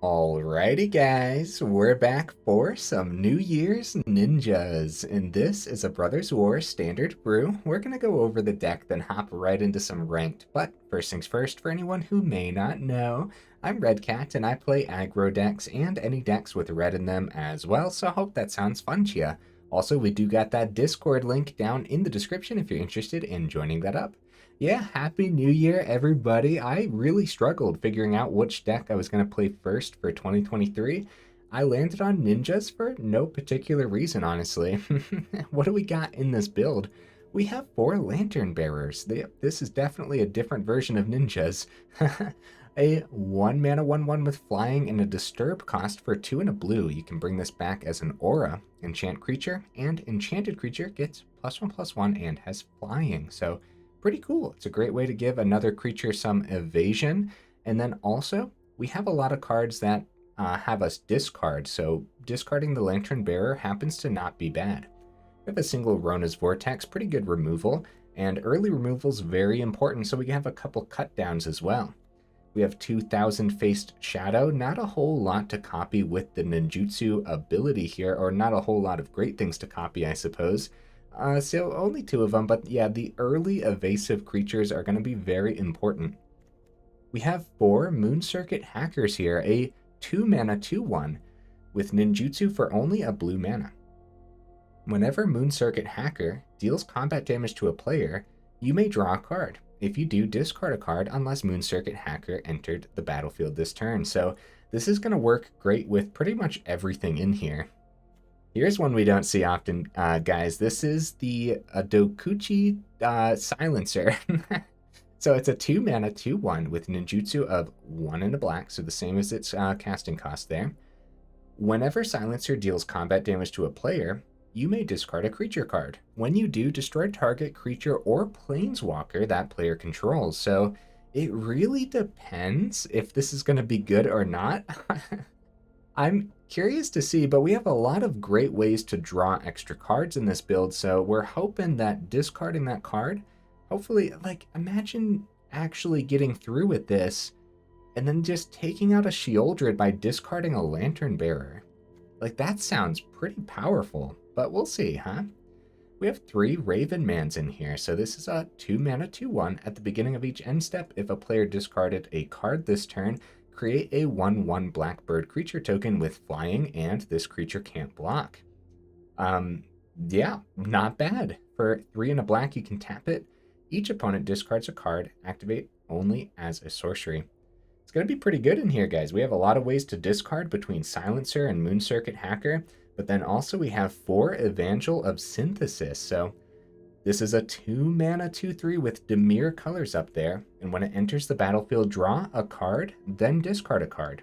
Alrighty guys, we're back for some New Year's Ninjas, and this is a Brothers War Standard Brew. We're going to go over the deck, then hop right into some ranked, but first things first, for anyone who may not know, I'm Redcat and I play aggro decks and any decks with red in them as well, so I hope that sounds fun to you. Also, we do got that Discord link down in the description if you're interested in joining that up. Yeah, Happy New Year, everybody. I really struggled figuring out which deck I was going to play first for 2023. I landed on ninjas for no particular reason, honestly. What do we got in this build? We have 4 lantern bearers. This is definitely a different version of ninjas. A 1 mana 1/1 with flying and a disturb cost for 2 and a blue. You can bring this back as an aura. Enchant creature, and enchanted creature gets +1/+1 and has flying. So pretty cool. It's a great way to give another creature some evasion. And then also, we have a lot of cards that have us discard, so discarding the Lantern Bearer happens to not be bad. We have a single Rona's Vortex, pretty good removal, and early removal is very important, so we have a couple cut downs as well. We have 2000 Faced Shadow, not a whole lot to copy with the ninjutsu ability here, or not a whole lot of great things to copy, I suppose. So only 2 of them, but yeah, the early evasive creatures are going to be very important. We have 4 Moon Circuit Hackers here, a 2 mana 2/1 with ninjutsu for only a blue mana. Whenever Moon Circuit Hacker deals combat damage to a player, you may draw a card. If you do, discard a card unless Moon Circuit Hacker entered the battlefield this turn. So this is going to work great with pretty much everything in here. Here's one we don't see often, guys. This is the Dokuchi Silencer. So it's a 2 mana 2/1 with ninjutsu of 1 and a black, so the same as its casting cost there. Whenever Silencer deals combat damage to a player, you may discard a creature card. When you do, destroy target creature or planeswalker that player controls. So it really depends if this is going to be good or not. I'm curious to see, but we have a lot of great ways to draw extra cards in this build, so we're hoping that discarding that card, hopefully, like, imagine actually getting through with this and then just taking out a Sheoldred by discarding a Lantern Bearer. Like, that sounds pretty powerful, but we'll see, huh? We have 3 Raven Mans in here, so this is a 2 mana 2/1. At the beginning of each end step, if a player discarded a card this turn, create a 1/1 Blackbird creature token with flying, and this creature can't block. Yeah, not bad. For 3 and a black, you can tap it. Each opponent discards a card, activate only as a sorcery. It's going to be pretty good in here, guys. We have a lot of ways to discard between Silencer and Moon Circuit Hacker, but then also we have 4 Evangel of Synthesis. So this is a 2 mana 2/3 with Mire colors up there, and when it enters the battlefield, draw a card, then discard a card.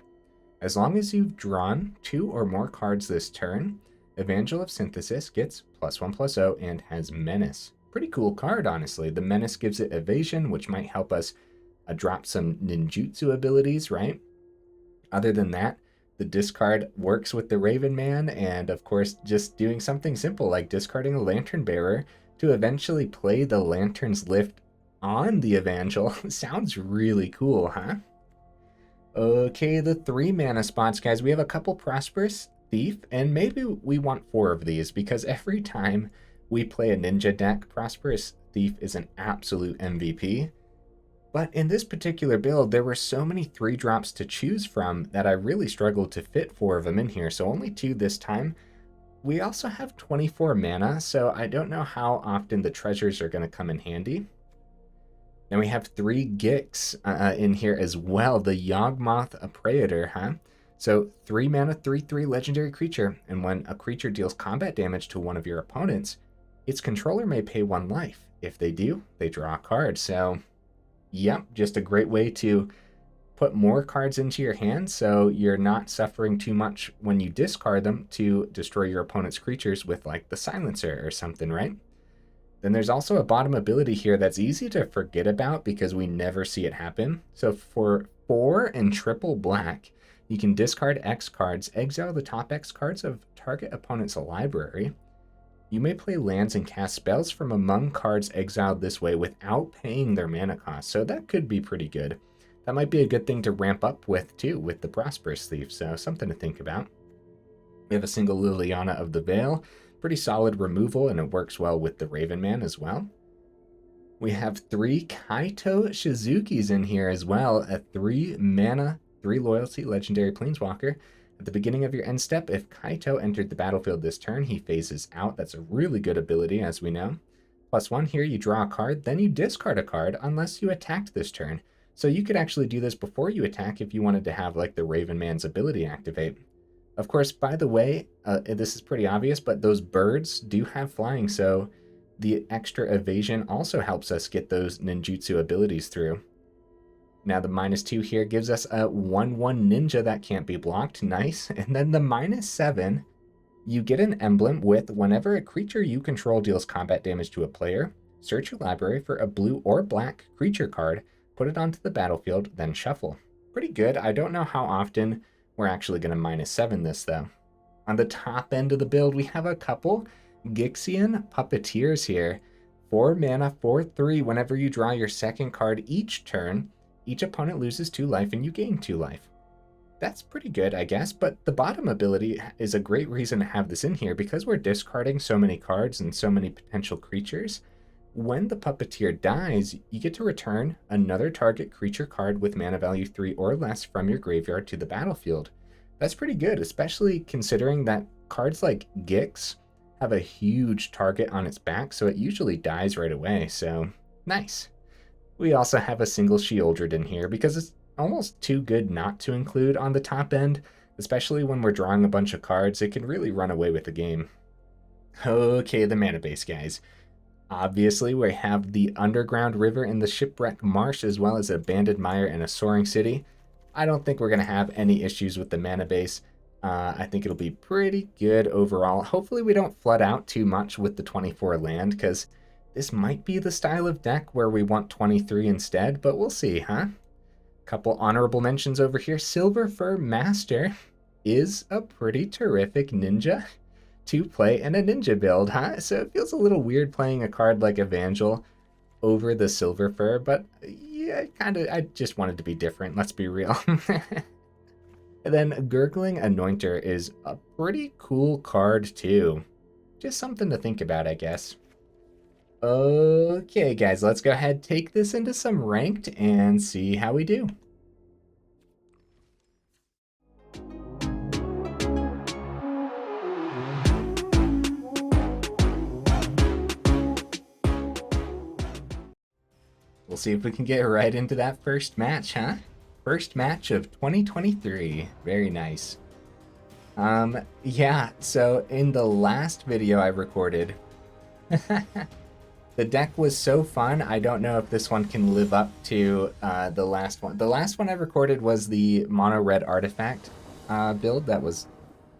As long as you've drawn 2 or more cards this turn, Evangel of Synthesis gets +1/+0 and has Menace. Pretty cool card, honestly. The Menace gives it evasion, which might help us drop some ninjutsu abilities, right? Other than that, the discard works with the Raven Man, and of course, just doing something simple like discarding a Lantern Bearer to eventually play the Lantern's Lift on the Evangel sounds really cool, huh? Okay, the 3 mana spots, guys. We have a couple Prosperous Thief, and maybe we want 4 of these because every time we play a ninja deck, Prosperous Thief is an absolute MVP. But in this particular build, there were so many 3-drops to choose from that I really struggled to fit 4 of them in here, so only 2 this time. We also have 24 mana, so I don't know how often the treasures are going to come in handy. Then we have 3 Gix in here as well, the Yawgmoth Praetor, huh? So 3 mana 3/3 legendary creature, and when a creature deals combat damage to one of your opponents, its controller may pay 1 life. If they do, they draw a card. So yep, just a great way to put more cards into your hand so you're not suffering too much when you discard them to destroy your opponent's creatures with like the Silencer or something, right? Then there's also a bottom ability here that's easy to forget about because we never see it happen. So for 4 and triple black, you can discard X cards, exile the top X cards of target opponent's library. You may play lands and cast spells from among cards exiled this way without paying their mana cost, so that could be pretty good. That might be a good thing to ramp up with, too, with the Prosperous Thief, so something to think about. We have a single Liliana of the Veil. Pretty solid removal, and it works well with the Raven Man as well. We have 3 Kaito Shizukis in here as well, a 3 mana, 3 loyalty legendary planeswalker. At the beginning of your end step, if Kaito entered the battlefield this turn, he phases out. That's a really good ability, as we know. +1 here, you draw a card, then you discard a card unless you attacked this turn. So you could actually do this before you attack if you wanted to have like the Raven Man's ability activate. Of course, by the way, this is pretty obvious, but those birds do have flying, so the extra evasion also helps us get those ninjutsu abilities through. Now the -2 here gives us a 1/1 ninja that can't be blocked. Nice. And then the -7, you get an emblem with whenever a creature you control deals combat damage to a player, search your library for a blue or black creature card, put it onto the battlefield, then shuffle. Pretty good. I don't know how often we're actually going to -7 this, though. On the top end of the build, we have a couple Gixian Puppeteers here. 4 mana, 4/3. Whenever you draw your second card each turn, each opponent loses 2 life and you gain 2 life. That's pretty good, I guess, but the bottom ability is a great reason to have this in here because we're discarding so many cards and so many potential creatures. When the Puppeteer dies, you get to return another target creature card with mana value 3 or less from your graveyard to the battlefield. That's pretty good, especially considering that cards like Gix have a huge target on its back, so it usually dies right away, so nice. We also have a single Sheoldred in here because it's almost too good not to include on the top end, especially when we're drawing a bunch of cards. It can really run away with the game. Okay, the mana base, guys. Obviously, we have the Underground River in the Shipwreck Marsh, as well as Abandoned Mire and a Soaring City. I don't think we're going to have any issues with the mana base. I think it'll be pretty good overall. Hopefully we don't flood out too much with the 24 land, because this might be the style of deck where we want 23 instead, but we'll see, huh? Couple honorable mentions over here. Silver Fur Master is a pretty terrific ninja to play in a ninja build, huh? So it feels a little weird playing a card like Evangel over the Silver Fur, but yeah, I just wanted to be different, let's be real. And then Gurgling Anointer is a pretty cool card too. Just something to think about, I guess. Okay, guys, let's go ahead, take this into some ranked and see how we do. We'll see if we can get right into that first match, huh? First match of 2023. Very nice. Yeah, so in the last video I recorded, the deck was so fun. I don't know if this one can live up to the last one. The last one I recorded was the mono red artifact build that was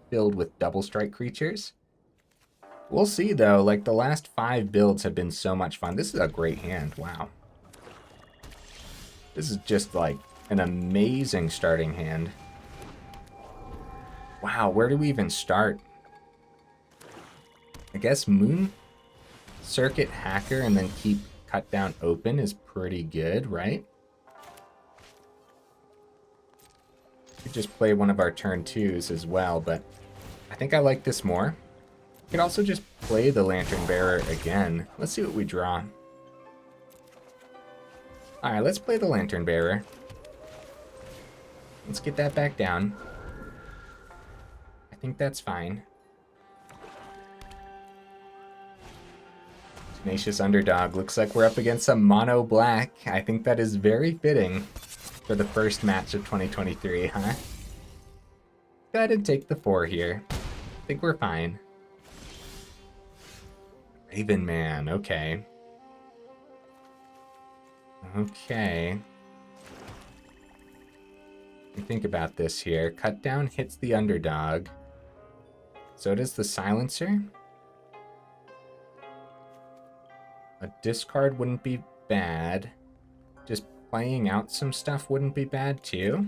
filled with double strike creatures. We'll see though, like the last 5 builds have been so much fun. This is a great hand, wow. This is just like an amazing starting hand. Wow, where do we even start? I guess Moon Circuit Hacker and then keep Cut Down open is pretty good, right? We could just play one of our turn 2s as well, but I think I like this more. We could also just play the Lantern Bearer again. Let's see what we draw. Alright, let's play the Lantern Bearer. Let's get that back down. I think that's fine. Tenacious Underdog. Looks like we're up against some mono black. I think that is very fitting for the first match of 2023, huh? Go ahead and take the 4 here. I think we're fine. Raven Man, okay. Okay. Think about this here. Cut Down hits the Underdog. So does the Silencer. A discard wouldn't be bad. Just playing out some stuff wouldn't be bad too.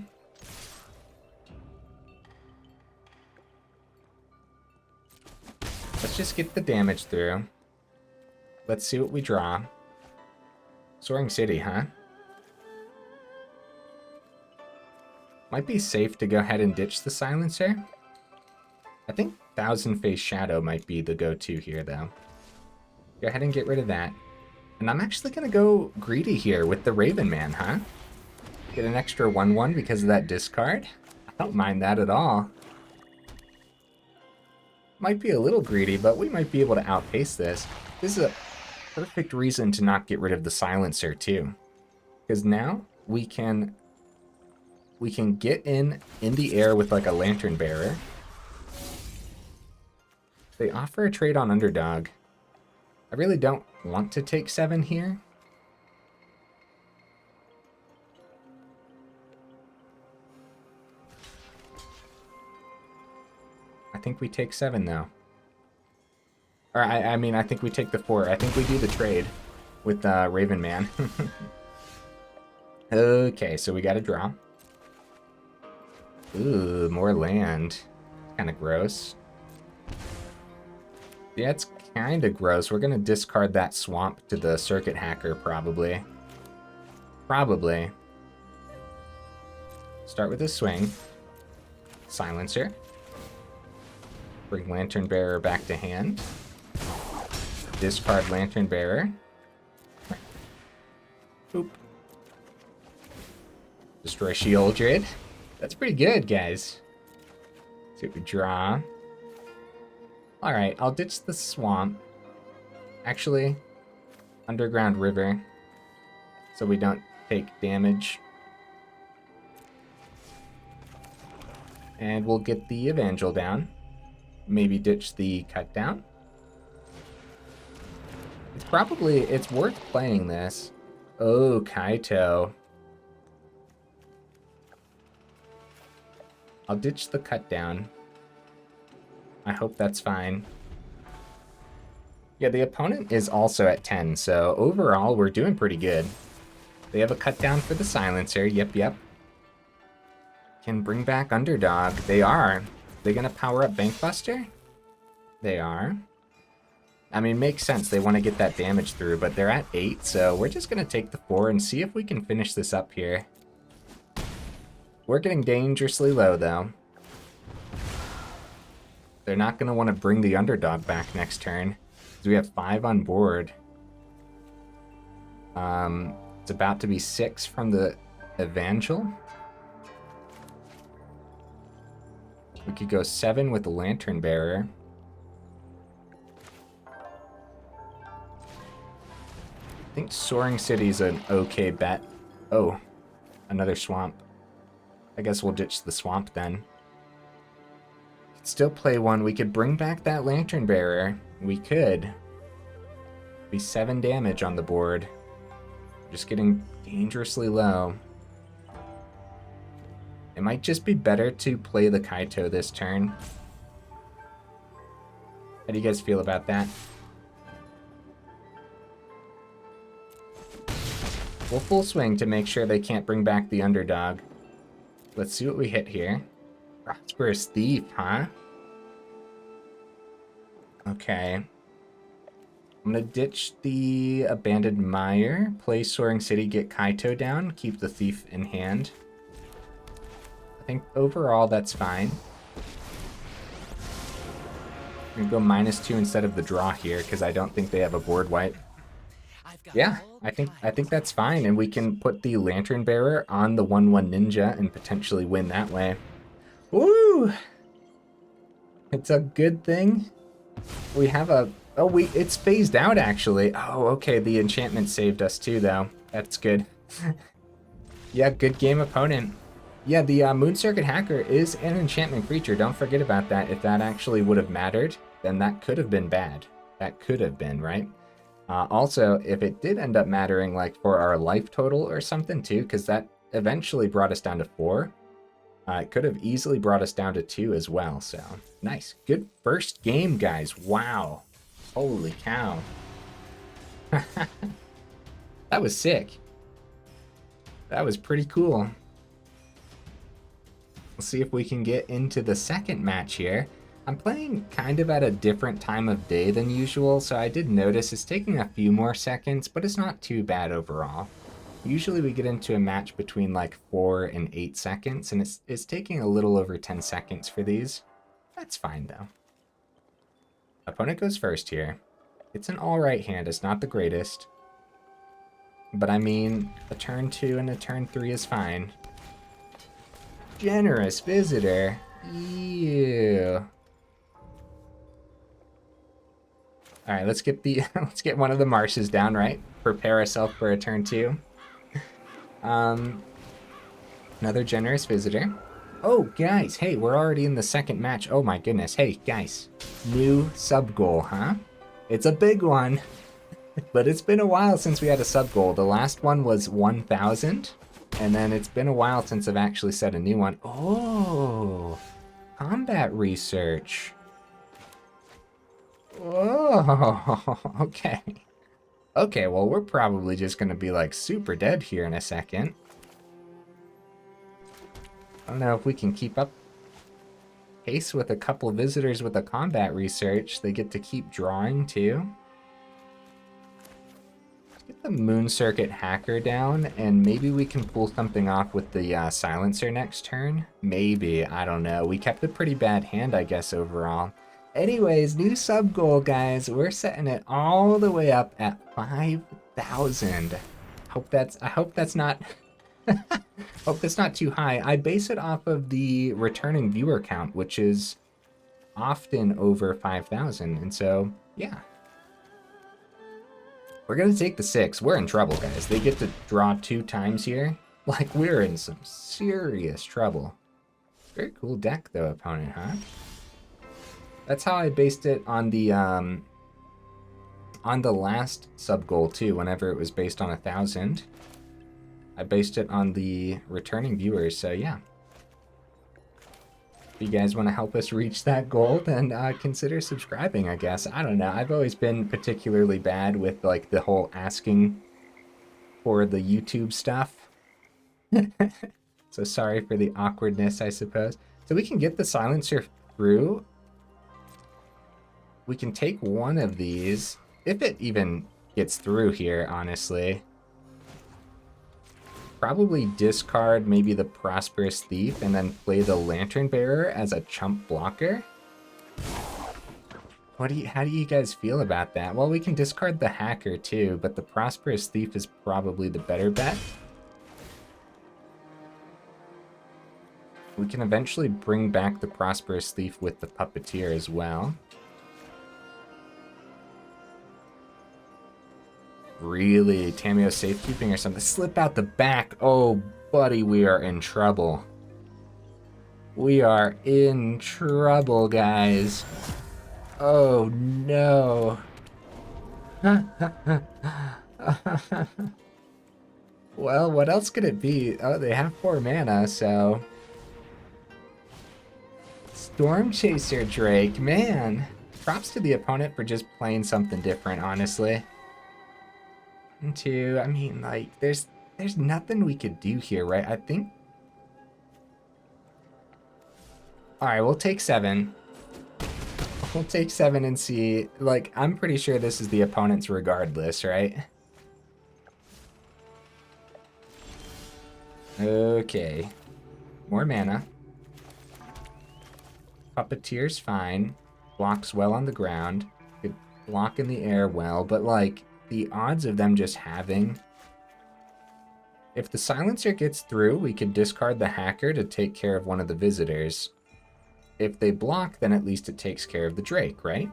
Let's just get the damage through. Let's see what we draw. Soaring City, huh? Might be safe to go ahead and ditch the Silencer. I think Thousand Face Shadow might be the go-to here, though. Go ahead and get rid of that. And I'm actually going to go greedy here with the Raven Man, huh? Get an extra 1/1 because of that discard. I don't mind that at all. Might be a little greedy, but we might be able to outpace this. This is a perfect reason to not get rid of the Silencer, too. Because now we can get in the air with like a Lantern Bearer. They offer a trade on Underdog. I really don't want to take 7 here. I think we take 7 though. Or I mean, I think we take the 4. I think we do the trade with Raven Man. Okay, so we got a draw. Ooh, more land. Kind of gross. Yeah, it's kind of gross. We're going to discard that swamp to the Circuit Hacker, probably. Probably. Start with a swing. Silencer. Bring Lantern Bearer back to hand. Discard Lantern Bearer. Boop. Destroy Sheoldred. That's pretty good, guys. See what we draw. Alright, I'll ditch the swamp. Actually, Underground River. So we don't take damage. And we'll get the Evangel down. Maybe ditch the cut down. It's worth playing this. Oh, Kaito. I'll ditch the cut down. I hope that's fine. Yeah, the opponent is also at 10, so overall we're doing pretty good. They have a cut down for the Silencer. Yep. Can bring back Underdog. They are. They gonna power up Bankbuster? They are. I mean, makes sense. They want to get that damage through, but they're at 8, so we're just gonna take the 4 and see if we can finish this up here. We're getting dangerously low, though. They're not gonna want to bring the Underdog back next turn, because we have 5 on board. It's about to be 6 from the Evangel. We could go 7 with the Lantern Bearer. I think Soaring City's an okay bet. Oh, another swamp. I guess we'll ditch the swamp then. Could still play one. We could bring back that Lantern Bearer. We could. Be 7 damage on the board. Just getting dangerously low. It might just be better to play the Kaito this turn. How do you guys feel about that? We'll full swing to make sure they can't bring back the Underdog. Let's see what we hit here. Prosperous Thief, huh? Okay. I'm gonna ditch the Abandoned Mire, play Soaring City, get Kaito down, keep the Thief in hand. I think overall that's fine. I'm gonna go -2 instead of the draw here because I don't think they have a board wipe. Yeah, I think that's fine, and we can put the Lantern Bearer on the 1/1 Ninja and potentially win that way. Woo! It's a good thing. We have a it's phased out actually. Oh, okay, the enchantment saved us too though. That's good. Yeah, good game opponent. Yeah, the Moon Circuit Hacker is an enchantment creature. Don't forget about that. If that actually would have mattered, then that could have been bad. That could have been, right? Also, if it did end up mattering, like, for our life total or something, too, because that eventually brought us down to 4, it could have easily brought us down to 2 as well, so nice. Good first game, guys. Wow. Holy cow. That was sick. That was pretty cool. We'll see if we can get into the second match here. I'm playing kind of at a different time of day than usual, so I did notice it's taking a few more seconds, but it's not too bad overall. Usually we get into a match between like 4 and 8 seconds, and it's taking a little over 10 seconds for these. That's fine though. Opponent goes first here. It's an alright hand, it's not the greatest. But I mean, a turn 2 and a turn 3 is fine. Generous visitor. Ew. Alright, let's get the let's get one of the marshes down, right? Prepare ourselves for a turn 2. Another generous visitor. Oh, guys, hey, we're already in the second match. Oh my goodness. Hey, guys. New sub goal, huh? It's a big one. But it's been a while since we had a sub goal. The last one was 1,000. And then it's been a while since I've actually set a new one. Oh, combat research. Oh, okay. Okay, well, we're probably just going to be like super dead here in a second. I don't know if we can keep up pace with a couple visitors with the combat research. They get to keep drawing too. Let's get the Moon Circuit Hacker down, and maybe we can pull something off with the Silencer next turn. Maybe, I don't know. We kept a pretty bad hand, I guess, overall. Anyways, new sub goal, guys. We're setting it all the way up at 5,000. I hope that's not hope that's not too high. I base it off of the returning viewer count, which is often over 5,000. And so, yeah. We're gonna take the 6. We're in trouble, guys. They get to draw 2 times here. Like, we're in some serious trouble. Very cool deck, though, opponent, huh? That's how I based it on the last sub goal too. Whenever it was based on 1,000, I based it on the returning viewers. So yeah, if you guys want to help us reach that goal, then consider subscribing. I guess, I don't know. I've always been particularly bad with like the whole asking for the YouTube stuff. So sorry for the awkwardness, I suppose. So we can get the Silencer through. We can take one of these, if it even gets through here, honestly. Probably discard maybe the Prosperous Thief and then play the Lantern Bearer as a chump blocker. How do you guys feel about that? Well, we can discard the Hacker too, but the Prosperous Thief is probably the better bet. We can eventually bring back the Prosperous Thief with the Puppeteer as well. Really? Tameo safekeeping or something? Slip out the back. Oh, buddy, we are in trouble. We are in trouble, guys. Oh, no. Well, what else could it be? Oh, they have 4 mana, so... Storm Chaser Drake, man. Props to the opponent for just playing something different, honestly. I mean, like, there's nothing we could do here, right? I think... Alright, we'll take 7. We'll take 7 and see. Like, I'm pretty sure this is the opponent's regardless, right? Okay. More mana. Puppeteer's fine. Blocks well on the ground. Could block in the air well, but, like... The odds of them just having... If the Silencer gets through, we could discard the Hacker to take care of one of the visitors. If they block, then at least it takes care of the Drake, right?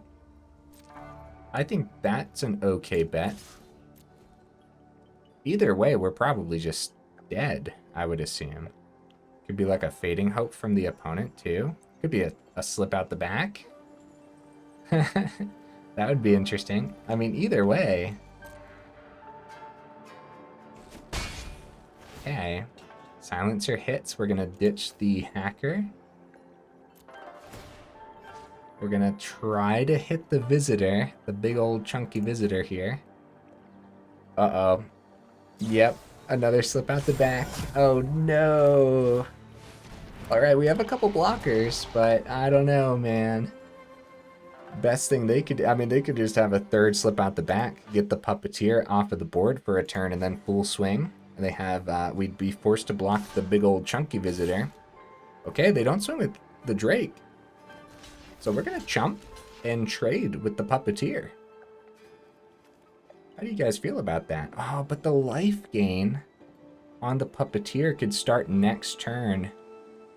I think that's an okay bet. Either way, we're probably just dead, I would assume. Could be like a Fading Hope from the opponent, too. Could be a slip out the back. That would be interesting. I mean, either way... Okay, Silencer hits. We're gonna ditch the Hacker. We're gonna try to hit the visitor, the big old chunky visitor here. Uh-oh. Yep, another slip out the back. Oh no. All right, we have a couple blockers, but I don't know, man. Best thing they could, I mean, they could just have a third slip out the back, get the Puppeteer off of the board for a turn, and then full swing. They have, we'd be forced to block the big old chunky visitor. Okay, they don't swing with the Drake. So we're gonna chump and trade with the Puppeteer. How do you guys feel about that? Oh, but the life gain on the Puppeteer could start next turn.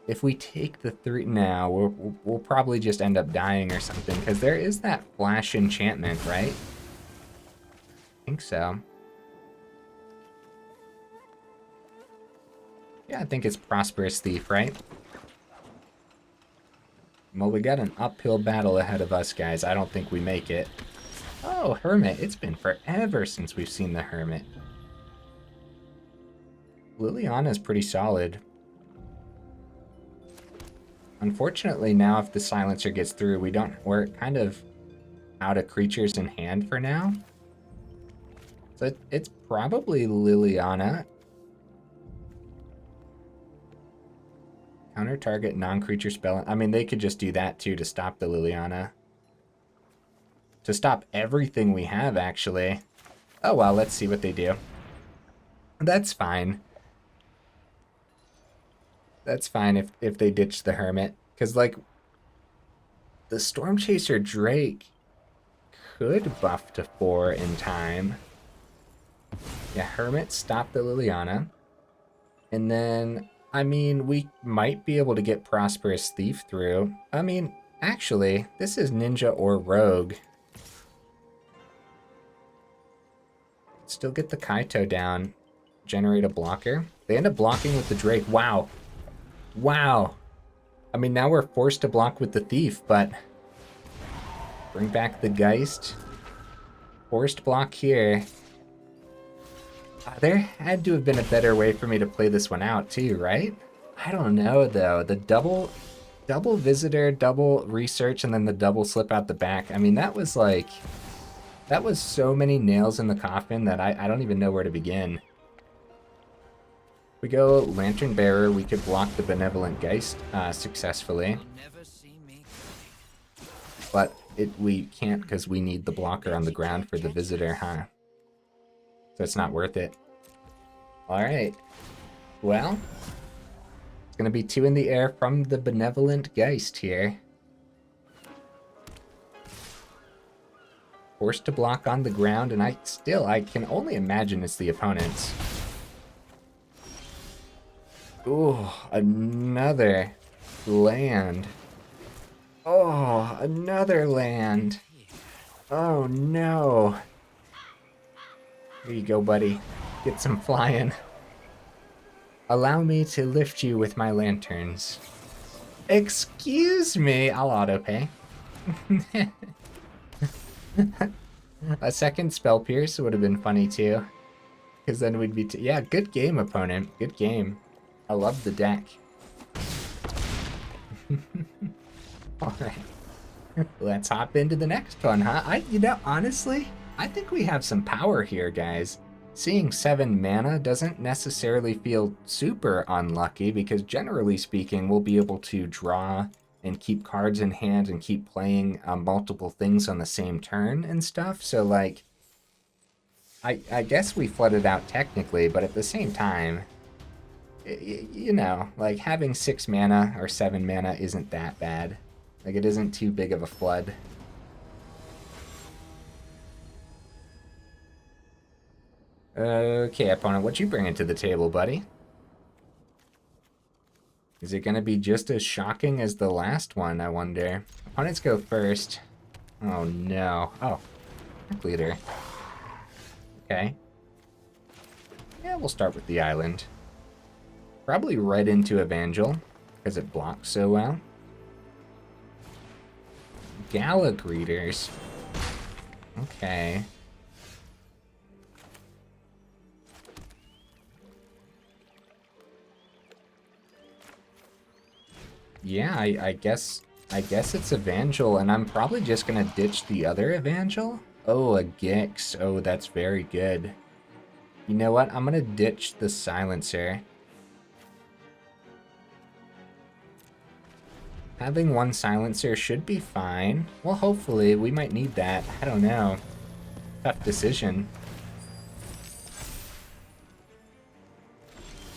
If we take the 3, now we'll probably just end up dying or something, because there is that flash enchantment, right? I think so. Yeah, I think it's Prosperous Thief, right? Well, we got an uphill battle ahead of us, guys. I don't think we make it. Oh, Hermit. It's been forever since we've seen the Hermit. Liliana's pretty solid. Unfortunately, now if the Silencer gets through, we're kind of out of creatures in hand for now. So it's probably Liliana. Counter target non-creature spell. I mean, they could just do that too to stop the Liliana. To stop everything we have, actually. Oh well, let's see what they do. That's fine. That's fine if they ditch the Hermit. Because, like, the Storm Chaser Drake could buff to 4 in time. Yeah, Hermit stopped the Liliana. And then, I mean, we might be able to get Prosperous Thief through. I mean, actually, this is Ninja or Rogue. Still get the Kaito down. Generate a blocker. They end up blocking with the Drake. Wow. Wow. I mean, now we're forced to block with the Thief, but bring back the Geist. Forced block here. There had to have been a better way for me to play this one out too, right? I don't know though. The double visitor, double research, and then the double slip out the back. I mean, that was like, that was so many nails in the coffin that I don't even know where to begin. We go Lantern Bearer, we could block the Benevolent Geist successfully. But we can't because we need the blocker on the ground for the visitor, huh? So it's not worth it. Alright. Well, it's going to be 2 in the air from the Benevolent Geist here. Forced to block on the ground, and I can only imagine it's the opponent's. Ooh, another land. Oh, another land. Oh no. Here you go, buddy. Get some flying. Allow me to lift you with my lanterns. Excuse me, I'll autopay. A second Spell Pierce would have been funny too. Because then we'd be... yeah, good game, opponent. Good game. I love the deck. Alright. Let's hop into the next one, huh? You know, honestly, I think we have some power here, guys. Seeing 7 mana doesn't necessarily feel super unlucky because generally speaking, we'll be able to draw and keep cards in hand and keep playing multiple things on the same turn and stuff. So, like, I guess we flooded out technically, but at the same time, you know, like having 6 mana or 7 mana isn't that bad. Like, it isn't too big of a flood. Okay, opponent, what you bringing to the table, buddy? Is it going to be just as shocking as the last one, I wonder? Opponents go first. Oh, no. Oh, leader. Okay. Yeah, we'll start with the island. Probably right into Evangel, because it blocks so well. Gala Greeters. Okay. Yeah, I guess it's Evangel, and I'm probably just gonna ditch the other Evangel. Oh, a Gix. Oh, that's very good. You know what? I'm gonna ditch the Silencer. Having 1 Silencer should be fine. Well, hopefully. We might need that. I don't know. Tough decision.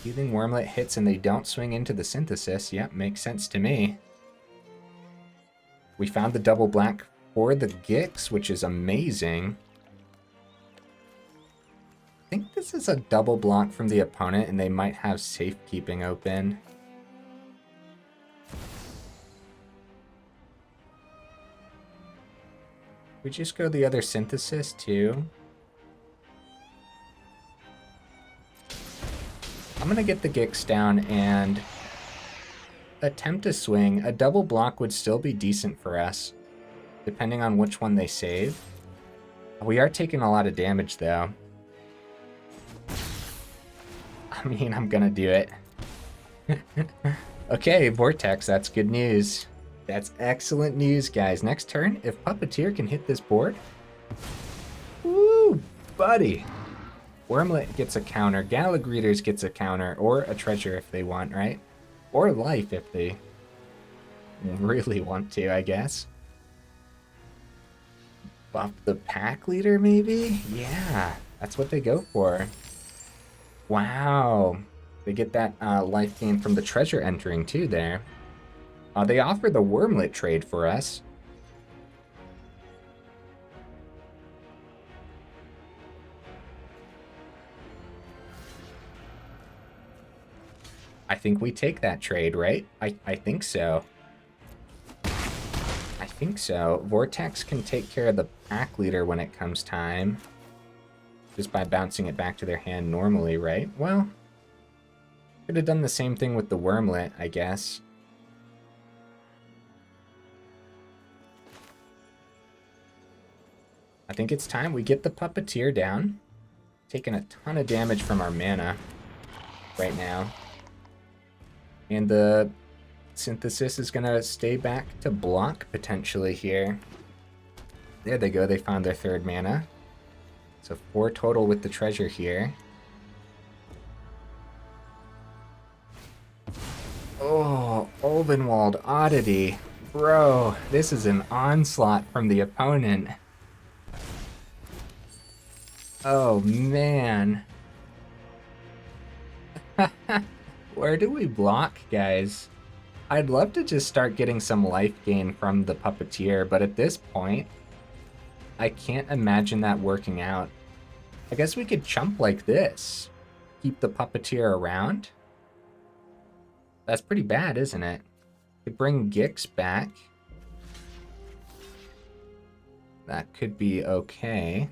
Healing Wormlet hits and they don't swing into the Synthesis. Yep, makes sense to me. We found the double black for the Gix, which is amazing. I think this is a double block from the opponent, and they might have safekeeping open. We just go the other Synthesis, too. I'm going to get the Gix down and attempt a swing. A double block would still be decent for us, depending on which one they save. We are taking a lot of damage, though. I mean, I'm going to do it. Okay, Vortex, that's good news. That's excellent news, guys. Next turn, if Puppeteer can hit this board... Woo, buddy! Wormlet gets a counter, Galagreeters gets a counter, or a treasure if they want, right? Or life if they really want to, I guess. Buff the pack leader, maybe? Yeah, that's what they go for. Wow. They get that life gain from the treasure entering, too, there. They offer the Wormlet trade for us. I think we take that trade, right? I think so. I think so. Vortex can take care of the pack leader when it comes time. Just by bouncing it back to their hand normally, right? Well, could have done the same thing with the Wormlet, I guess. I think it's time we get the Puppeteer down. Taking a ton of damage from our mana right now. And the Synthesis is going to stay back to block potentially here. There they go. They found their third mana. So 4 total with the treasure here. Oh, Ulvenwald Oddity. Bro, this is an onslaught from the opponent. Oh, man. Where do we block, guys? I'd love to just start getting some life gain from the Puppeteer, but at this point, I can't imagine that working out. I guess we could chump like this. Keep the Puppeteer around. That's pretty bad, isn't it? Could bring Gix back. That could be okay.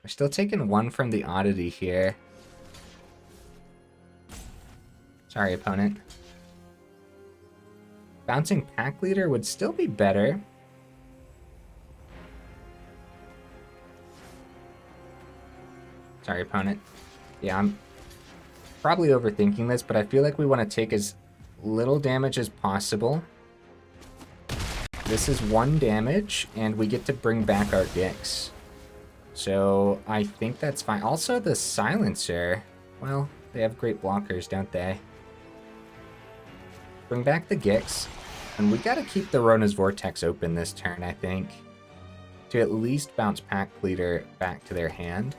We're still taking 1 from the Oddity here. Sorry, opponent. Bouncing pack leader would still be better. Sorry, opponent. Yeah, I'm probably overthinking this, but I feel like we want to take as little damage as possible. This is 1 damage, and we get to bring back our Gix. So I think that's fine. Also, the Silencer. Well, they have great blockers, don't they? Bring back the Gix. And we gotta keep the Rona's Vortex open this turn, I think. To at least bounce pack leader back to their hand.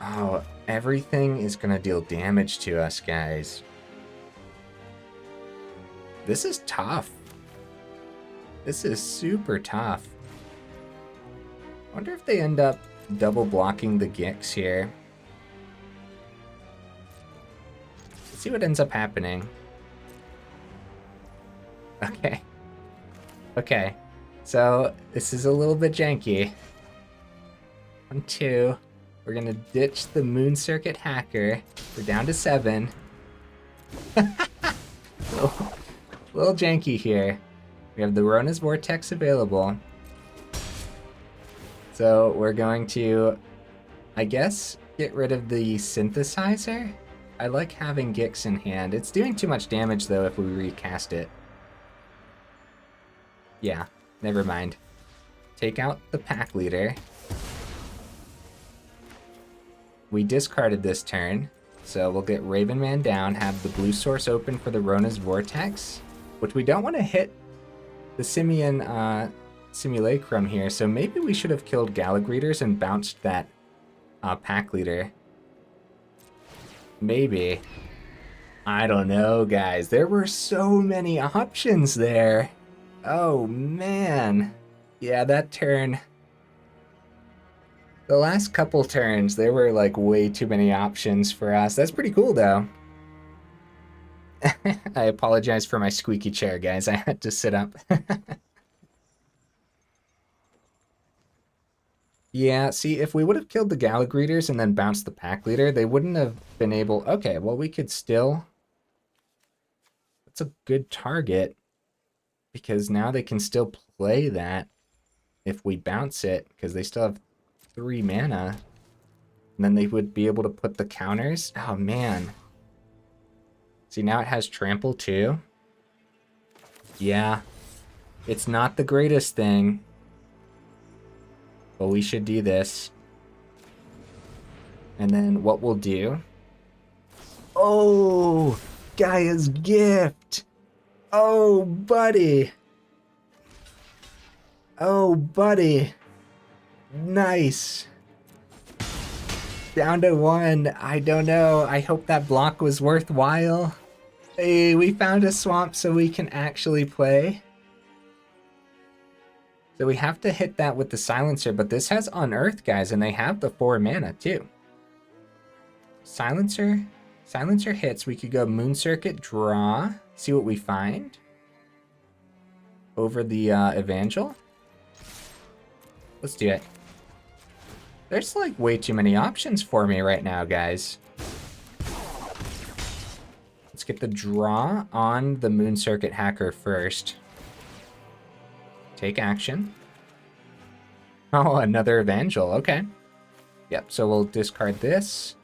Oh, everything is gonna deal damage to us, guys. This is tough. This is super tough. I wonder if they end up double blocking the Gix here. Let's see what ends up happening. Okay. Okay. So, this is a little bit janky. 1, 2. We're gonna ditch the Moon Circuit Hacker. We're down to 7. little janky here. We have the Rona's Vortex available. So we're going to, I guess, get rid of the Synthesizer. I like having Gix in hand. It's doing too much damage, though, if we recast it. Yeah, never mind. Take out the pack leader. We discarded this turn, so we'll get Ravenman down, have the blue source open for the Rona's Vortex, which we don't want to hit the Simian Simulacrum here, so maybe we should have killed Galagreeters and bounced that pack leader. Maybe. I don't know, guys. There were so many options there. Oh, man. Yeah, that turn. The last couple turns, there were like way too many options for us. That's pretty cool, though. I apologize for my squeaky chair, guys. I had to sit up. Yeah, see, if we would have killed the Galagreeters and then bounced the pack leader, they wouldn't have been able... Okay, well, we could still... That's a good target, because now they can still play that if we bounce it, because they still have 3 mana. And then they would be able to put the counters. Oh, man. See, now it has trample, too. Yeah. It's not the greatest thing. But we should do this. And then what we'll do... Oh! Gaia's Gift! Oh, buddy! Oh, buddy! Nice! Down to 1. I don't know. I hope that block was worthwhile. Hey, we found a swamp so we can actually play. So we have to hit that with the Silencer, but this has Unearth, guys, and they have the 4 mana, too. Silencer hits. We could go Moon Circuit, draw, see what we find. Over the Evangel. Let's do it. There's like way too many options for me right now, guys. Let's get the draw on the Moon Circuit Hacker first. Take action. Oh, another Evangel. Okay. Yep, so we'll discard this.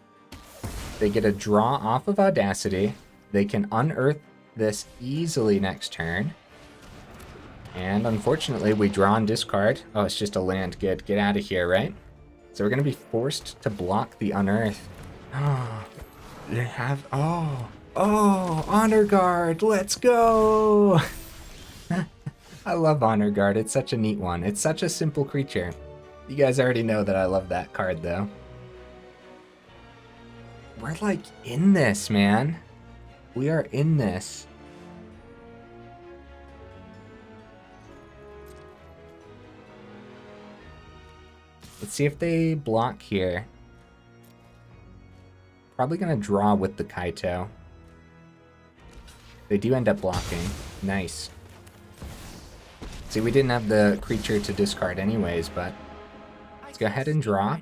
They get a draw off of Audacity. They can unearth this easily next turn. And unfortunately, we draw and discard. Oh, it's just a land. Good. Get out of here, right? So we're going to be forced to block the unearth. Oh, they have... Oh, Honor Guard. Let's go. I love Honor Guard. It's such a neat one. It's such a simple creature. You guys already know that I love that card, though. We're like in this, man. We are in this. Let's see if they block here. Probably gonna draw with the Kaito. They do end up blocking. Nice. See, we didn't have the creature to discard anyways, but let's go ahead and draw.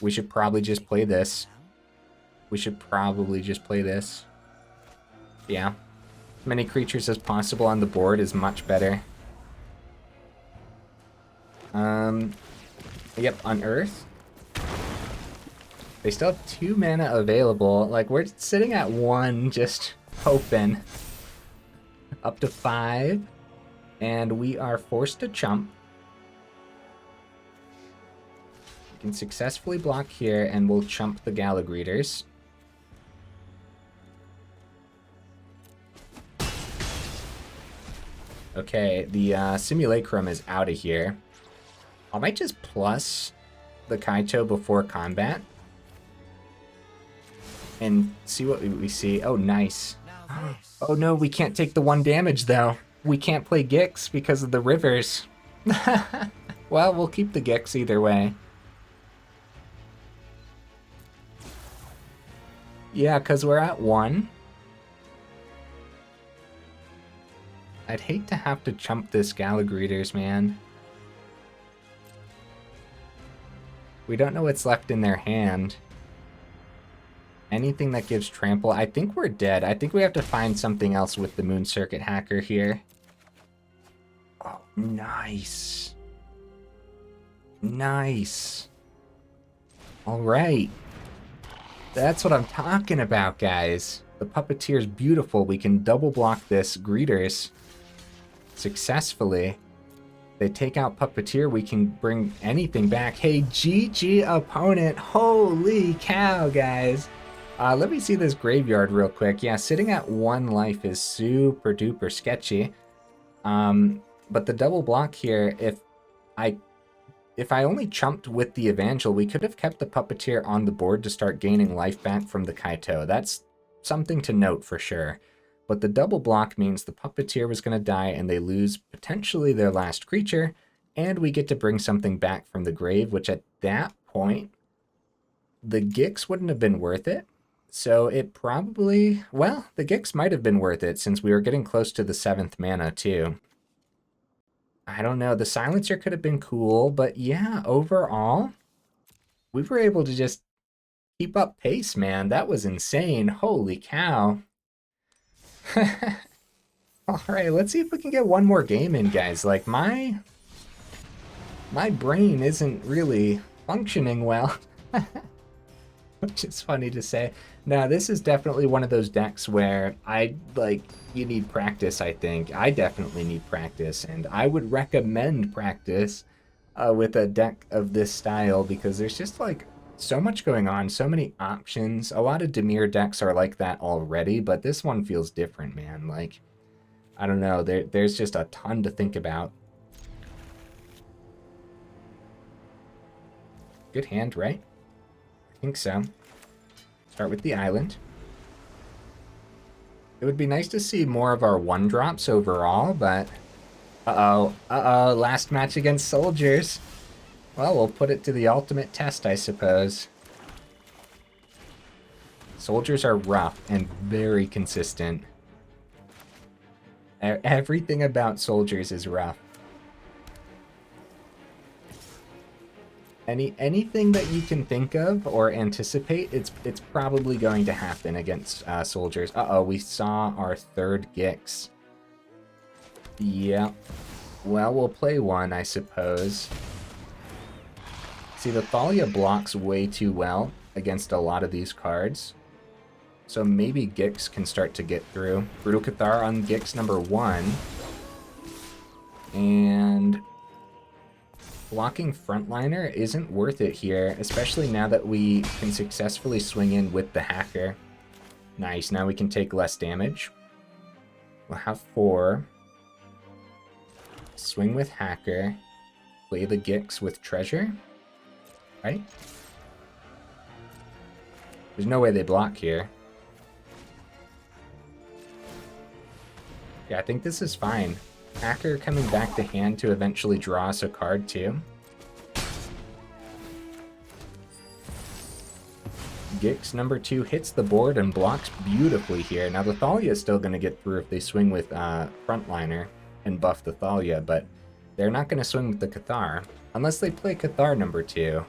We should probably just play this. Yeah. As many creatures as possible on the board is much better. Yep, Unearth. They still have 2 mana available. Like, we're sitting at 1, just hoping. Up to 5. And we are forced to chump. We can successfully block here, and we'll chump the Galagreeters. Okay, the Simulacrum is out of here. I might just plus the Kaito before combat. And see what we see. Oh, nice. Oh no, we can't take the 1 damage though. We can't play Gix because of the rivers. Well, we'll keep the Gix either way. Yeah, because we're at 1. I'd hate to have to chump this Galagreeters, man. We don't know what's left in their hand. Anything that gives trample. I think we're dead. I think we have to find something else with the Moon Circuit Hacker here. Oh, nice. Nice. All right. That's what I'm talking about, guys. The Puppeteer's beautiful. We can double block this Greeters successfully. They take out Puppeteer, we can bring anything back. Hey, GG opponent. Holy cow, guys. Let me see this graveyard real quick. Yeah, sitting at 1 life is super duper sketchy. But the double block here, if I if I only chumped with the Evangel, we could have kept the Puppeteer on the board to start gaining life back from the Kaito. That's something to note for sure. But the double block means the Puppeteer was going to die and they lose potentially their last creature, and we get to bring something back from the grave, which at that point, the Gix wouldn't have been worth it. So it probably, well, the Gix might have been worth it since we were getting close to the 7th mana too. I don't know, the Silencer could have been cool, but yeah, overall, we were able to just keep up pace, man. That was insane. Holy cow. All right, let's see if we can get one more game in, guys. Like, my brain isn't really functioning well. Which is funny to say. Now, this is definitely one of those decks where you need practice, I think. I definitely need practice, and I would recommend practice with a deck of this style because there's just, like, so much going on, so many options. A lot of Dimir decks are like that already, but this one feels different, man. Like, I don't know, there's just a ton to think about. Good hand, right? I think so. Start with the island. It would be nice to see more of our 1-drops overall, but... last match against soldiers. Well, we'll put it to the ultimate test, I suppose. Soldiers are rough and very consistent. Everything about soldiers is rough. Anything that you can think of or anticipate, it's probably going to happen against soldiers. We saw our 3rd Gix. Yep. Well, we'll play one, I suppose. See, the Thalia blocks way too well against a lot of these cards. So maybe Gix can start to get through. Brutal Cathar on Gix number 1. And... blocking Frontliner isn't worth it here, especially now that we can successfully swing in with the Hacker. Nice, now we can take less damage. We'll have 4. Swing with Hacker. Play the Gix with Treasure. Right? There's no way they block here. Yeah, I think this is fine. Hacker coming back to hand to eventually draw us a card too. Gix number 2 hits the board and blocks beautifully here. Now the Thalia is still going to get through if they swing with Frontliner and buff the Thalia, but they're not going to swing with the Cathar. Unless they play Cathar number 2.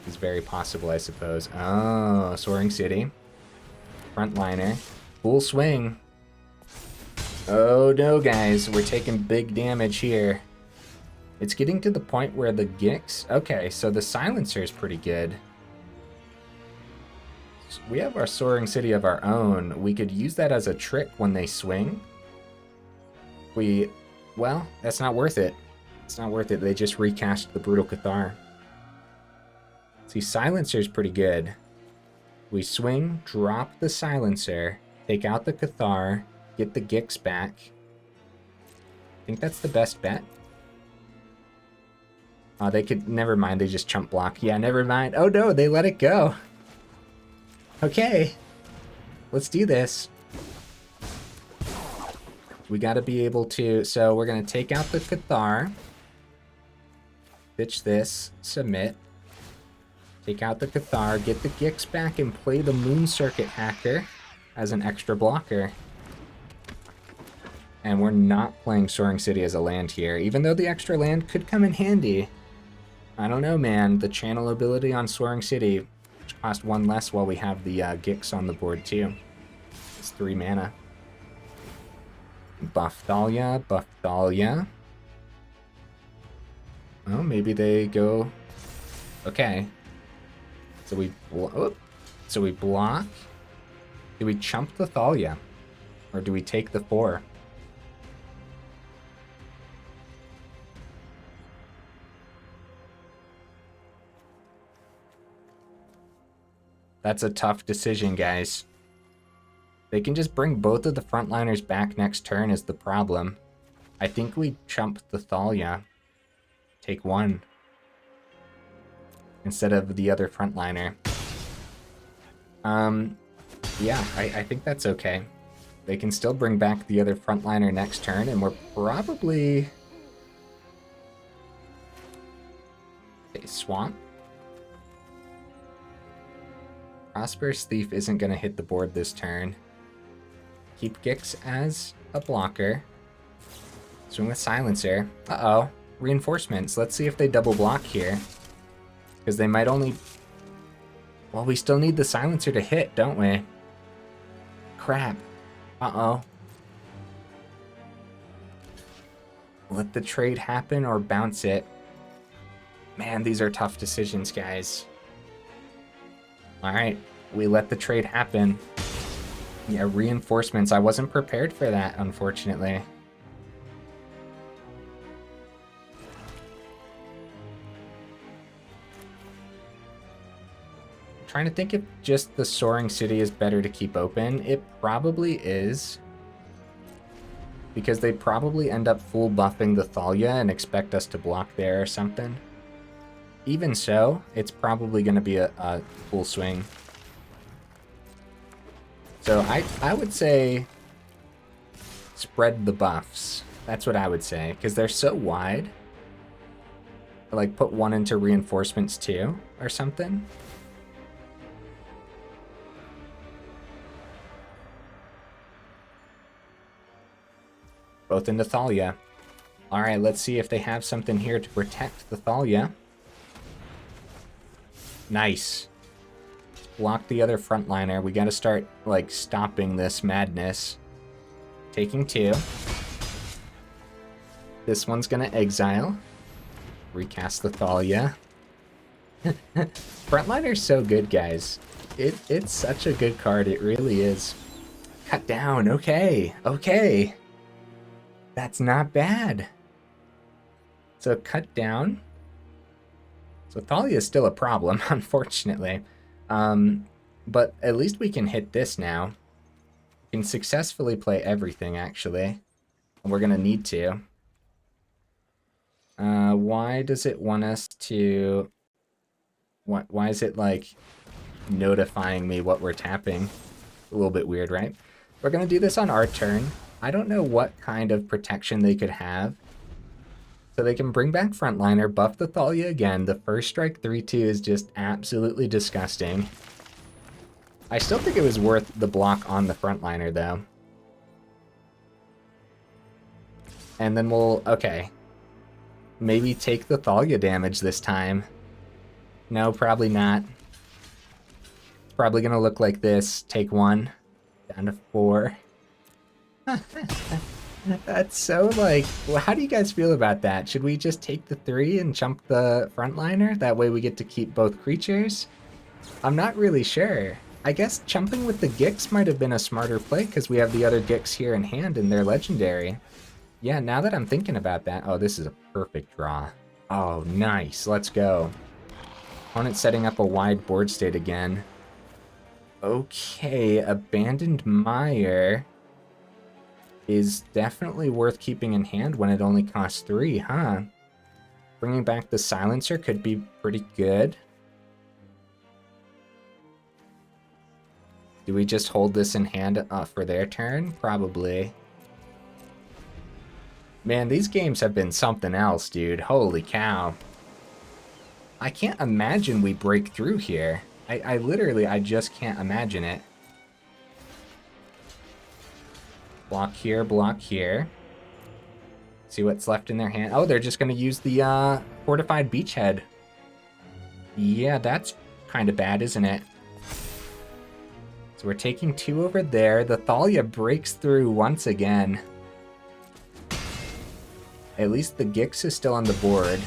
It's very possible, I suppose. Oh, Soaring City. Frontliner. Full swing. Oh no, guys, we're taking big damage here. It's getting to the point where the Gix... Okay, so the Silencer is pretty good. So we have our Soaring City of our own. We could use that as a trick when they swing. Well, that's not worth it. It's not worth it. They just recast the Brutal Cathar. See, Silencer's pretty good. We swing, drop the Silencer, take out the Cathar, get the Gix back. I think that's the best bet. They could... Never mind, they just chump block. Yeah, never mind. Oh no, they let it go. Okay. Let's do this. We gotta be able to... So we're gonna take out the Cathar. Ditch this. Submit. Take out the Cathar, get the Gix back, and play the Moon Circuit Hacker as an extra blocker. And we're not playing Soaring City as a land here, even though the extra land could come in handy. I don't know, man. The channel ability on Soaring City, which cost 1 less while we have the Gix on the board too. It's 3 mana. Buff Thalia, buff Thalia. Oh, maybe they go... Okay. So we block. Do we chump the Thalia? Or do we take the 4? That's a tough decision, guys. They can just bring both of the frontliners back next turn is the problem. I think we chump the Thalia. Take 1. instead of the other frontliner. Yeah, I think that's okay. They can still bring back the other frontliner next turn, and we're probably... Okay, Swamp. Prosperous Thief isn't going to hit the board this turn. Keep Gix as a blocker. Swing with Silencer. Uh-oh. Reinforcements. Let's see if they double block here. Because they might only... Well, we still need the Silencer to hit, don't we? Crap. Uh-oh. Let the trade happen or bounce it. Man, these are tough decisions, guys. Alright, we let the trade happen. Yeah, reinforcements. I wasn't prepared for that, unfortunately. Trying to think if just the Soaring City is better to keep open. It probably is. Because they probably end up full buffing the Thalia and expect us to block there or something. Even so, it's probably going to be a full swing. So I would say spread the buffs. That's what I would say. Because they're so wide. Like put one into reinforcements too or something. Both into Thalia. Alright, let's see if they have something here to protect the Thalia. Nice. Block the other frontliner. We gotta start, like, stopping this madness. Taking 2. This one's gonna exile. Recast the Thalia. Frontliner's so good, guys. It's such a good card, it really is. Cut down, okay, okay. That's not bad. So cut down. So Thalia is still a problem, unfortunately. But at least we can hit this now. We can successfully play everything, actually. We're going to need to. Why does it want us to... Why is it, like, notifying me what we're tapping? A little bit weird, right? We're going to do this on our turn. I don't know what kind of protection they could have. So they can bring back frontliner, buff the Thalia again. The first strike 3-2 is just absolutely disgusting. I still think it was worth the block on the frontliner, though. And then we'll... Okay. Maybe take the Thalia damage this time. No, probably not. It's probably going to look like this. Take 1. Down to 4. That's so, like, well, how do you guys feel about that? Should we just take the 3 and jump the frontliner? That way we get to keep both creatures? I'm not really sure. I guess jumping with the Gix might have been a smarter play because we have the other Gix here in hand and they're legendary. Yeah, now that I'm thinking about that, oh, this is a perfect draw. Oh, nice. Let's go. Opponent setting up a wide board state again. Okay, Abandoned Mire is definitely worth keeping in hand when it only costs 3, huh? Bringing back the Silencer could be pretty good. Do we just hold this in hand for their turn? Probably. Man, these games have been something else, dude. Holy cow. I can't imagine we break through here. I literally, I just can't imagine it. Block here, block here. See what's left in their hand. Oh, they're just going to use the Fortified Beachhead. Yeah, that's kind of bad, isn't it? So we're taking 2 over there. The Thalia breaks through once again. At least the Gix is still on the board.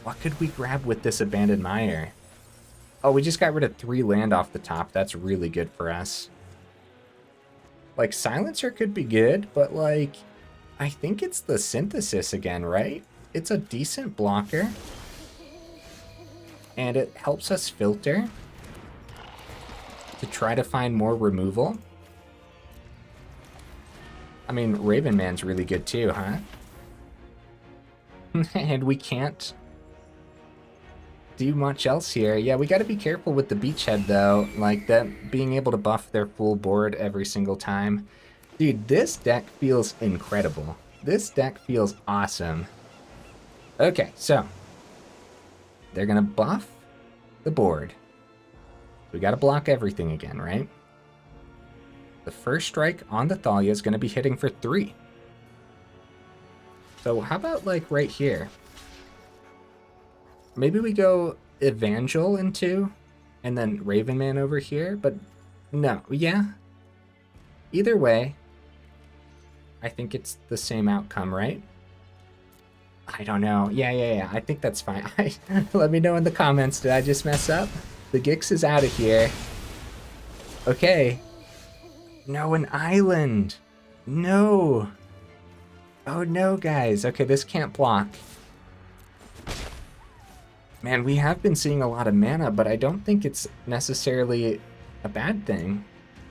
What could we grab with this Abandoned Mire? Oh, we just got rid of 3 land off the top. That's really good for us. Like, Silencer could be good, but, like, I think it's the Synthesis again, right? It's a decent blocker. And it helps us filter to try to find more removal. I mean, Raven Man's really good too, huh? And we can't do much else here. Yeah, we got to be careful with the beachhead, though. Like, that being able to buff their full board every single time. Dude, this deck feels incredible. This deck feels awesome. Okay, so they're going to buff the board. We got to block everything again, right? The first strike on the Thalia is going to be hitting for 3. So how about, like, right here? Maybe we go Evangel in 2, and then Ravenman over here, but no, yeah. Either way, I think it's the same outcome, right? I don't know. Yeah. I think that's fine. Let me know in the comments. Did I just mess up? The Gix is out of here. Okay. No, an island. No. Oh no, guys. Okay, this can't block. Man, we have been seeing a lot of mana, but I don't think it's necessarily a bad thing.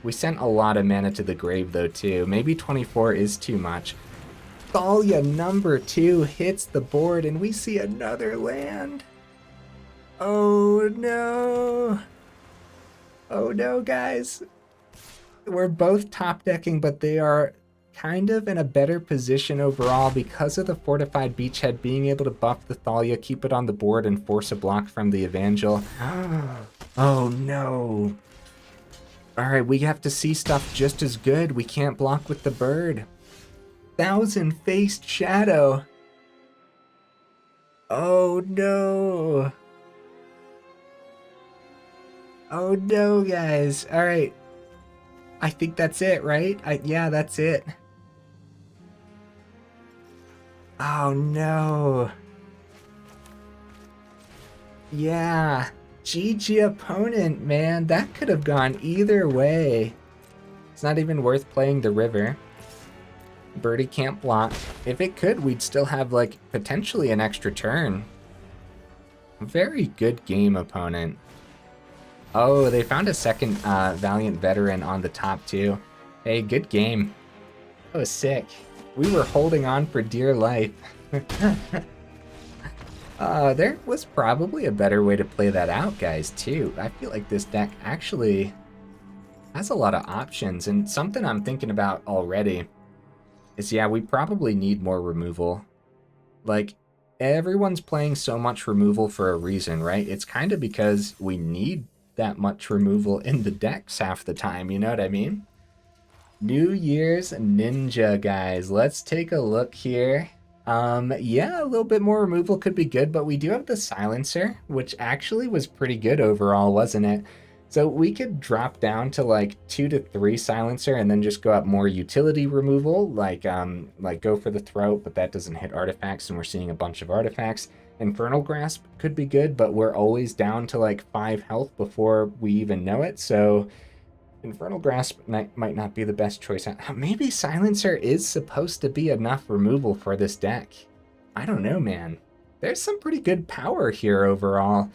We sent a lot of mana to the grave, though, too. Maybe 24 is too much. Thalia number 2 hits the board, and we see another land. Oh, no. Oh, no, guys. We're both top decking, but they are kind of in a better position overall because of the fortified beachhead being able to buff the Thalia, keep it on the board, and force a block from the Evangel. Oh, no. All right, we have to see stuff just as good. We can't block with the bird. Thousand-faced shadow. Oh, no. Oh, no, guys. All right. I think that's it, right? Yeah, that's it. Oh, no. Yeah. GG opponent, man. That could have gone either way. It's not even worth playing the river. Birdie can't block. If it could, we'd still have, like, potentially an extra turn. Very good game, opponent. Oh, they found a second Valiant Veteran on the top, too. Hey, good game. That was sick. We were holding on for dear life. There was probably a better way to play that out, guys, too. I feel like this deck actually has a lot of options, and something I'm thinking about already is, yeah, we probably need more removal. Like, everyone's playing so much removal for a reason, right? It's kind of because we need that much removal in the decks half the time, you know what I mean? New Year's Ninja, guys. Let's take a look here. Yeah, a little bit more removal could be good, but we do have the Silencer, which actually was pretty good overall, wasn't it? So we could drop down to like 2 to 3 Silencer and then just go up more utility removal, like go for the Throat, but that doesn't hit artifacts, and we're seeing a bunch of artifacts. Infernal Grasp could be good, but we're always down to like 5 health before we even know it, so Infernal Grasp might not be the best choice. Maybe Silencer is supposed to be enough removal for this deck. I don't know, man. There's some pretty good power here overall.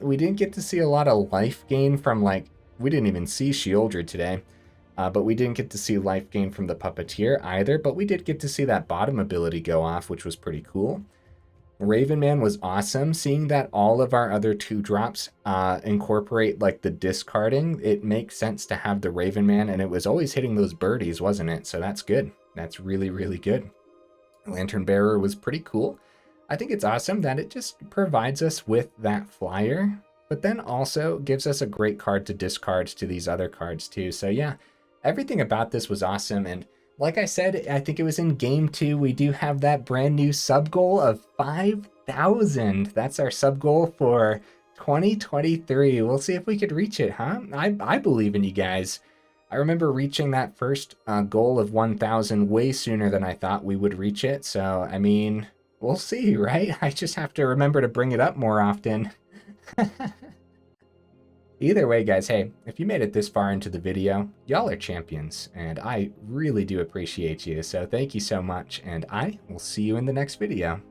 We didn't get to see a lot of life gain from, like, we didn't even see Sheoldred today, but we didn't get to see life gain from the Puppeteer either, but we did get to see that bottom ability go off, which was pretty cool. Ravenman was awesome. Seeing that all of our other 2-drops incorporate, like, the discarding, it makes sense to have the Ravenman, and it was always hitting those birdies, wasn't it? So that's good. That's really, really good. Lantern Bearer was pretty cool. I think it's awesome that it just provides us with that flyer, but then also gives us a great card to discard to these other cards too. So yeah, everything about this was awesome, and like I said, I think it was in game 2, we do have that brand new sub goal of 5,000. That's our sub goal for 2023. We'll see if we could reach it, huh? I believe in you guys. I remember reaching that first goal of 1,000 way sooner than I thought we would reach it. So, I mean, we'll see, right? I just have to remember to bring it up more often. Either way, guys, hey, if you made it this far into the video, y'all are champions, and I really do appreciate you, so thank you so much, and I will see you in the next video.